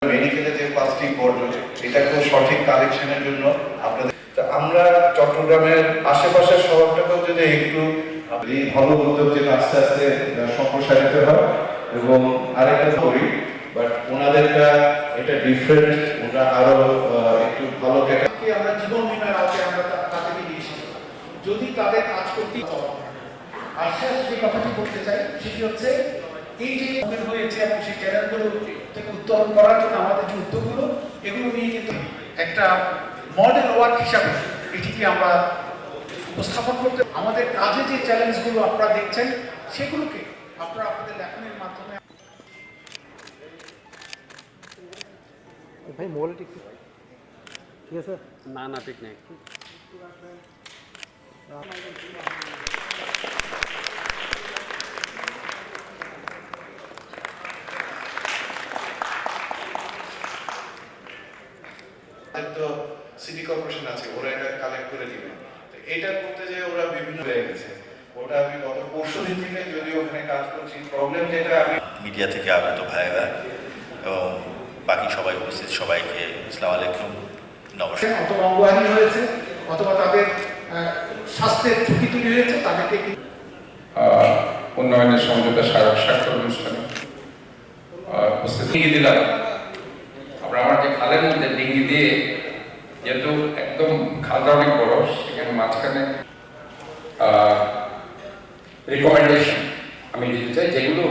মেডিকেলে যে 5টি বোর্ড এটাকে সঠিক কালেকশনের জন্য আপনাদের আমরা চট্টগ্রামের আশেপাশের শহরটাকেও যদি একটু এই ভালো উদ্যোগ যেটা আস্তে আস্তে সম্প্রসারিত হয় এবং আরেকটা করি বাট ওনাদেরটা এটা ডিফারেন্ট, ওরা আরো একটু ভালো আমরা জীবন বীমার আওতায় আমরা তাদেরকে দিয়েছি যদি তাদের কাজ করতে আর শেষ যে কথাটি বলতে চাই সেটি হচ্ছে এই যে হয়েছে এবং সেই চ্যানেলগুলো থেকে উত্তরণ করার জন্য আমাদের যে উদ্যোগগুলো এগুলো নিয়ে কিন্তু একটা মডেল ওয়ার্ক হিসাবে এটিকে আমরা উপস্থাপন করতে আমাদের কাজে যে চ্যালেঞ্জগুলো আপনারা দেখছেন সেগুলোকে আপনারা আপনাদের লেখনের মাধ্যমে ভাই মোবাইল ঠিক আছে না ঠিক নেই তো সিটি কর্পোরেশন আছে, ওরা এটা কালেক্ট করে দিবে। এটা করতে যে ওরা বিভিন্ন হয়ে গেছে, ওটা আমি গত পরশুদিন থেকে যদি ওখানে কাজ করছি। প্রবলেম যেটা আমি মিডিয়া থেকে আগত ভাইয়েরা এবং বাকি সবাই উপস্থিত সবাইকে আসসালামু আলাইকুম, নমস্কার। অথবা অঙ্গহানি হয়েছে অথবা তাদের স্বাস্থ্যের ঝুঁকি তৈরি হয়েছে তাদেরকে উন্নয়নের সমঝোতা স্বাক্ষর অনুষ্ঠানে উপস্থিত দিলাম। আমরা আমার যে খালের মধ্যে ডিঙ্গি দিয়ে যেহেতু একদম খালটা অনেক বড়, সেখানে মাঝখানে রিকমেন্ডেশন আমি দিতে চাই যেগুলো